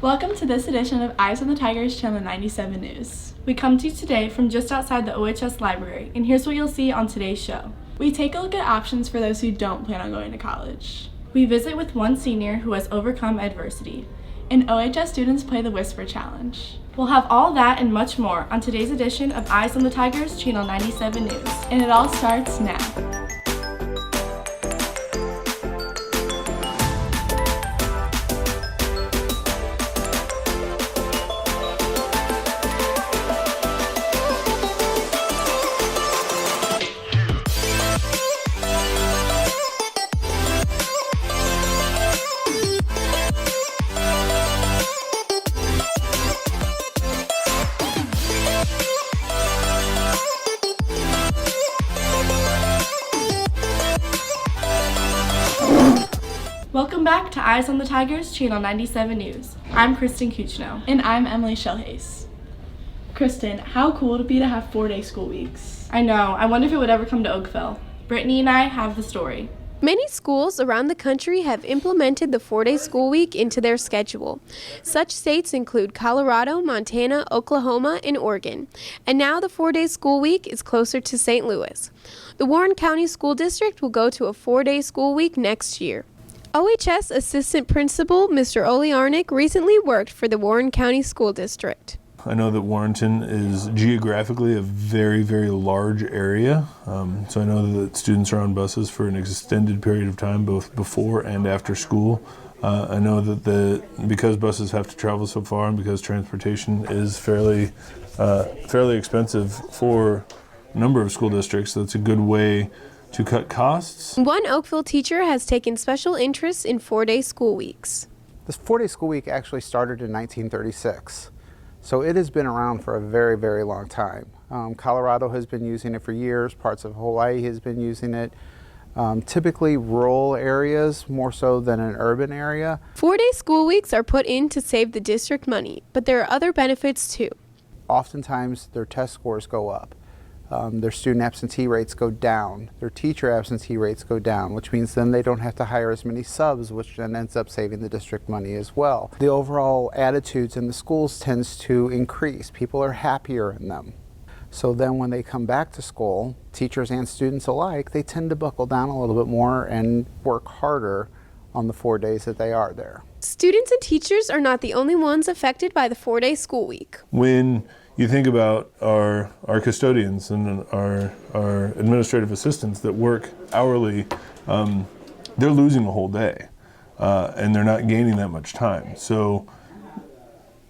Welcome to this edition of Eyes on the Tigers Channel 97 News. We come to you today from just outside the OHS library, and here's what you'll see on today's show. We take a look at options for those who don't plan on going to college. We visit with one senior who has overcome adversity, and OHS students play the Whisper Challenge. We'll have all that and much more on today's edition of Eyes on the Tigers Channel 97 News, and it all starts now. Welcome back to Eyes on the Tigers Channel 97 News. I'm Kristen Kuchno. And I'm Emily Shellhays. Kristen, how cool would it be to have 4-day school weeks? I know, I wonder if it would ever come to Oakville. Brittany and I have the story. Many schools around the country have implemented the 4-day school week into their schedule. Such states include Colorado, Montana, Oklahoma, and Oregon. And now the 4-day school week is closer to St. Louis. The Warren County School District will go to a 4-day school week next year. OHS Assistant Principal Mr. Ole Arnick recently worked for the Warren County School District. I know that Warrenton is geographically a very, very large area, so I know that students are on buses for an extended period of time, both before and after school. I know that because buses have to travel so far and because transportation is fairly expensive for a number of school districts, that's a good way to cut costs. One Oakville teacher has taken special interest in 4-day school weeks. This 4-day school week actually started in 1936. So it has been around for a very, very long time. Colorado has been using it for years. Parts of Hawaii has been using it. Typically rural areas more so than an urban area. 4-day school weeks are put in to save the district money, but there are other benefits too. Oftentimes their test scores go up. Their student absentee rates go down. Their teacher absentee rates go down, which means then they don't have to hire as many subs, which then ends up saving the district money as well. The overall attitudes in the schools tends to increase. People are happier in them. So then when they come back to school, teachers and students alike, they tend to buckle down a little bit more and work harder on the 4 days that they are there. Students and teachers are not the only ones affected by the 4-day school week. When you think about our custodians and our administrative assistants that work hourly, they're losing a whole day and they're not gaining that much time. So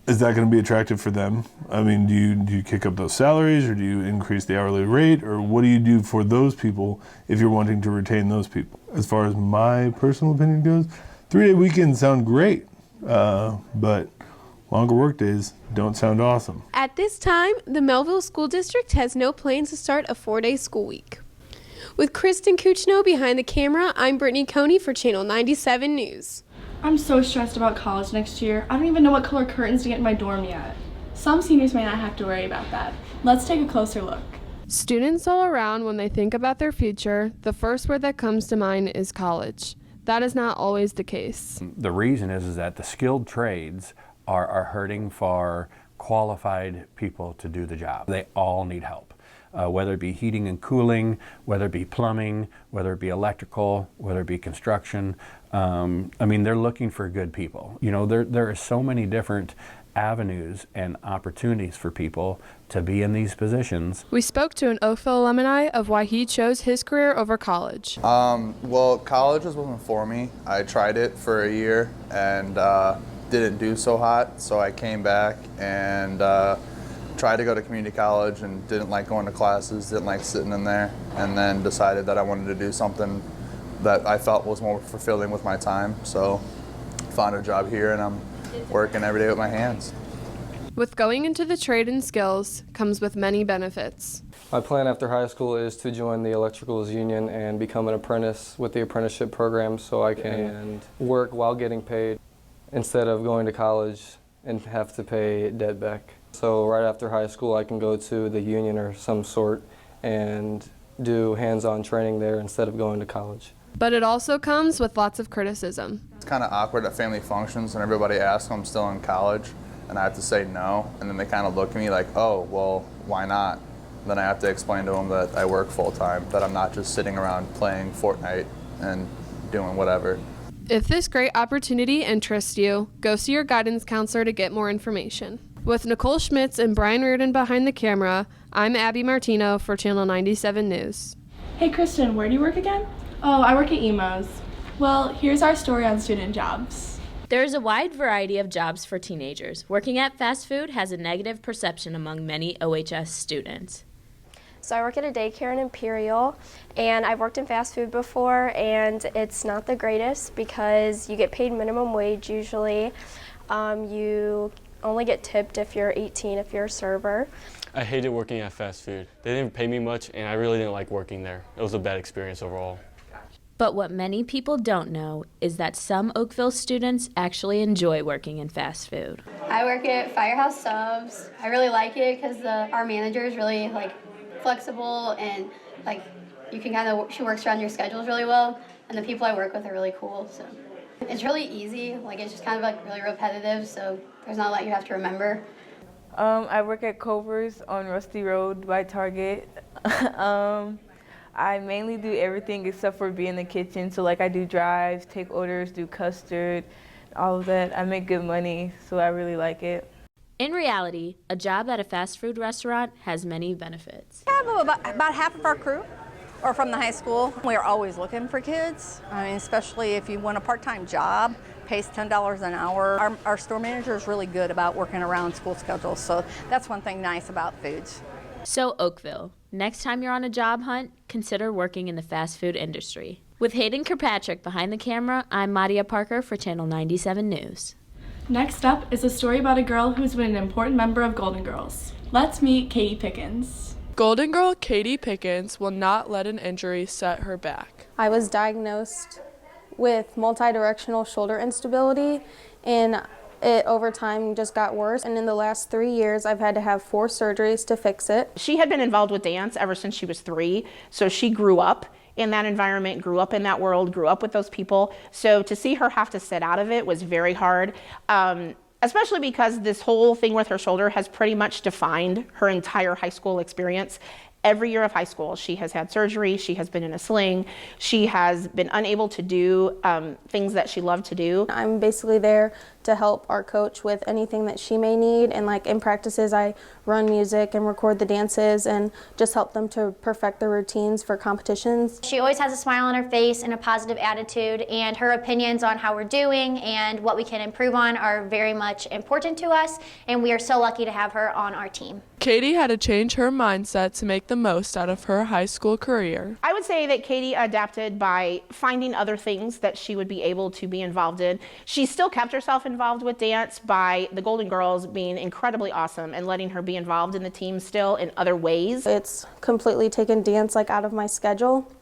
is that going to be attractive for them? I mean, do you kick up those salaries, or do you increase the hourly rate, or what do you do for those people if you're wanting to retain those people? As far as my personal opinion goes, 3-day weekends sound great, but longer work days don't sound awesome. At this time, the Melville School District has no plans to start a 4-day school week. With Kristen Kuchno behind the camera, I'm Brittany Coney for Channel 97 News. I'm so stressed about college next year. I don't even know what color curtains to get in my dorm yet. Some seniors may not have to worry about that. Let's take a closer look. Students all around, when they think about their future, the first word that comes to mind is college. That is not always the case. The reason is that the skilled trades are hurting for qualified people to do the job. They all need help, whether it be heating and cooling, whether it be plumbing, whether it be electrical, whether it be construction. I mean, they're looking for good people. You know, there are so many different avenues and opportunities for people to be in these positions. We spoke to an Oakville alumni of why he chose his career over college. Well, college wasn't for me. I tried it for a year and didn't do so hot, so I came back and tried to go to community college and didn't like going to classes, didn't like sitting in there, and then decided that I wanted to do something that I felt was more fulfilling with my time. So found a job here and I'm working every day with my hands. With going into the trade and skills comes with many benefits. My plan after high school is to join the electricals union and become an apprentice with the apprenticeship program so I can work while getting paid instead of going to college and have to pay debt back. So right after high school I can go to the union or some sort and do hands-on training there instead of going to college. But it also comes with lots of criticism. It's kind of awkward at family functions when everybody asks if I'm still in college and I have to say no, and then they kind of look at me like, oh, well, why not? Then I have to explain to them that I work full-time, that I'm not just sitting around playing Fortnite and doing whatever. If this great opportunity interests you, go see your guidance counselor to get more information. With Nicole Schmitz and Brian Reardon behind the camera, I'm Abby Martino for Channel 97 News. Hey Kristen, where do you work again? Oh, I work at Emos. Well, here's our story on student jobs. There is a wide variety of jobs for teenagers. Working at fast food has a negative perception among many OHS students. So I work at a daycare in Imperial, and I've worked in fast food before, and it's not the greatest because you get paid minimum wage usually. You only get tipped if you're 18, if you're a server. I hated working at fast food. They didn't pay me much, and I really didn't like working there. It was a bad experience overall. But what many people don't know is that some Oakville students actually enjoy working in fast food. I work at Firehouse Subs. I really like it because our manager is really flexible, and you can she works around your schedules really well, and the people I work with are really cool. So it's really easy. It's just kind of really repetitive, so there's not a lot you have to remember. I work at Culver's on Rusty Road by Target. I mainly do everything except for be in the kitchen. So I do drives, take orders, do custard, all of that. I make good money, so I really like it. In reality, a job at a fast food restaurant has many benefits. About half of our crew are from the high school. We are always looking for kids. Especially if you want a part-time job, pays $10 an hour. Our store manager is really good about working around school schedules, so that's one thing nice about foods. So Oakville, next time you're on a job hunt, consider working in the fast food industry. With Hayden Kirkpatrick behind the camera, I'm Madia Parker for Channel 97 News. Next up is a story about a girl who's been an important member of Golden Girls. Let's meet Katie Pickens. Golden Girl Katie Pickens will not let an injury set her back. I was diagnosed with multidirectional shoulder instability, and it over time just got worse. And in the last 3 years, I've had to have 4 surgeries to fix it. She had been involved with dance ever since she was 3, so she grew up in that environment, grew up in that world, grew up with those people. So to see her have to sit out of it was very hard, especially because this whole thing with her shoulder has pretty much defined her entire high school experience. Every year of high school, she has had surgery, she has been in a sling, she has been unable to do things that she loved to do. I'm basically there to help our coach with anything that she may need, and in practices I run music and record the dances and just help them to perfect their routines for competitions. She always has a smile on her face and a positive attitude, and her opinions on how we're doing and what we can improve on are very much important to us, and we are so lucky to have her on our team. Katie had to change her mindset to make the most out of her high school career. I would say that Katie adapted by finding other things that she would be able to be involved in. She still kept herself involved with dance by the Golden Girls being incredibly awesome and letting her be involved in the team still in other ways. It's completely taken dance out of my schedule.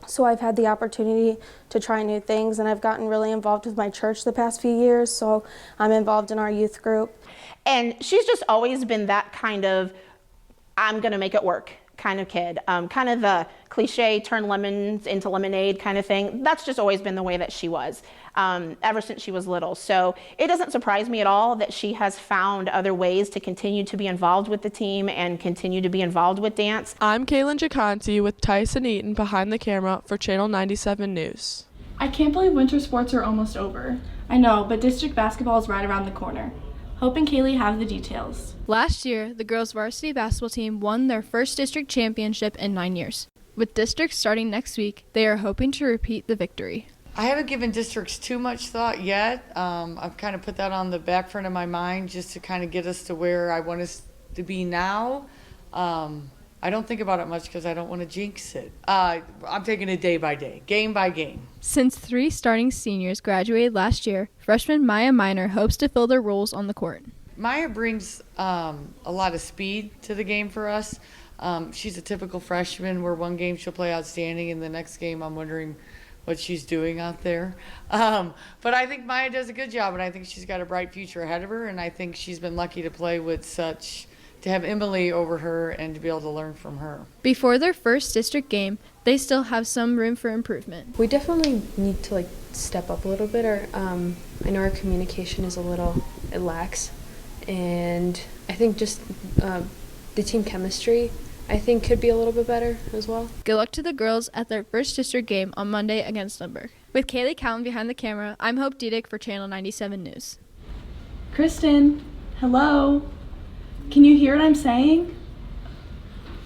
So I've had the opportunity to try new things, and I've gotten really involved with my church the past few years, so I'm involved in our youth group. And she's just always been that kind of, I'm gonna make it work kind of kid. Kind of the cliche, turn lemons into lemonade kind of thing. That's just always been the way that she was, ever since she was little. So it doesn't surprise me at all that she has found other ways to continue to be involved with the team and continue to be involved with dance. I'm Kaylin Giaconti with Tyson Eaton behind the camera for Channel 97 News. I can't believe winter sports are almost over. I know, but district basketball is right around the corner. Hope and Kaylee have the details. Last year, the girls' varsity basketball team won their first district championship in 9 years. With districts starting next week, they are hoping to repeat the victory. I haven't given districts too much thought yet. I've kind of put that on the back front of my mind just to kind of get us to where I want us to be now. I don't think about it much because I don't want to jinx it. I'm taking it day by day, game by game. Since 3 starting seniors graduated last year, freshman Maya Miner hopes to fill their roles on the court. Maya brings a lot of speed to the game for us. She's a typical freshman where one game she'll play outstanding and the next game I'm wondering what she's doing out there. But I think Maya does a good job, and I think she's got a bright future ahead of her, and I think she's been lucky to play with such to have Emily over her and to be able to learn from her. Before their first district game, they still have some room for improvement. We definitely need to step up a little bit. I know our communication is it lacks, and I think just the team chemistry I think could be a little bit better as well. Good luck to the girls at their first district game on Monday against Lindbergh. With Kaylee Cowan behind the camera, I'm Hope Diedick for Channel 97 News. Kristen, hello. Can you hear what I'm saying?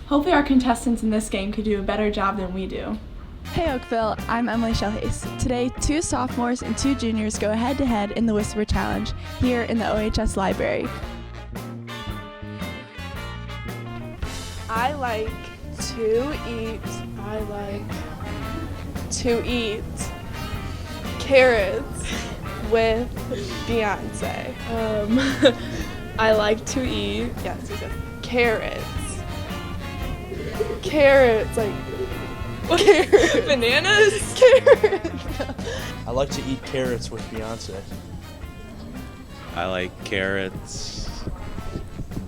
Hopefully our contestants in this game could do a better job than we do. Hey Oakville, I'm Emily Shellhase. Today, 2 sophomores and 2 juniors go head-to-head in the Whisper Challenge here in the OHS library. I like to eat carrots with Beyonce. I like to eat Carrots, like carrots. bananas. Carrots. I like to eat carrots with Beyonce. I like carrots.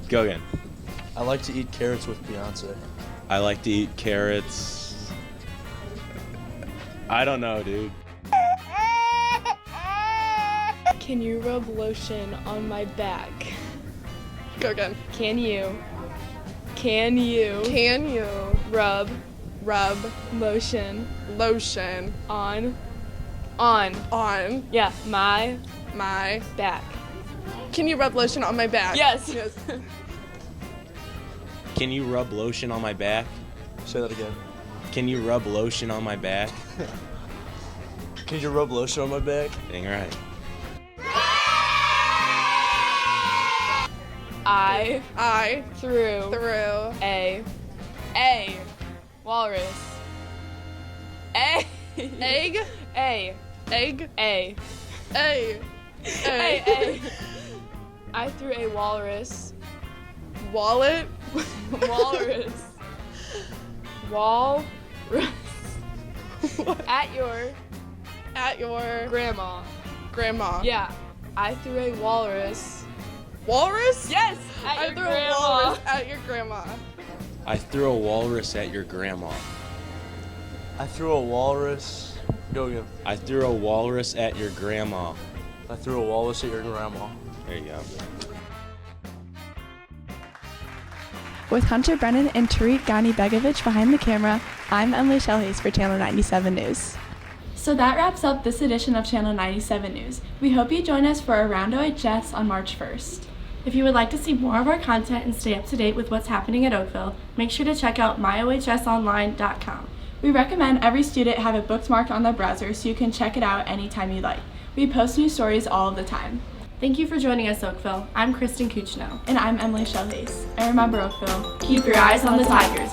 Go again. I like to eat carrots with Beyonce. I like to eat carrots. I don't know, dude. Can you rub lotion on my back? Go again. Can you rub lotion on yeah, my back? Can you rub lotion on my back? Yes. Can you rub lotion on my back? Say that again. Can you rub lotion on my back? Can you rub lotion on my back? Dang right. I threw a walrus. Egg. I threw a walrus. Wallet. Walrus. At your grandma. Yeah. I threw a walrus. Walrus? Yes. I threw a walrus at your grandma. I threw a walrus at your grandma. I threw a walrus. Go again. I threw a walrus at your grandma. I threw a walrus at your grandma. There you go. With Hunter Brennan and Tariq Ghani-Begovic behind the camera, I'm Emily Shellhase for Channel 97 News. So that wraps up this edition of Channel 97 News. We hope you join us for Around OHS on March 1st. If you would like to see more of our content and stay up to date with what's happening at Oakville, make sure to check out myohsonline.com. We recommend every student have it bookmarked on their browser so you can check it out anytime you like. We post new stories all of the time. Thank you for joining us, Oakville. I'm Kristen Kuchno. And I'm Emily Shellhase. And remember, Oakville, keep your eyes on the Tigers.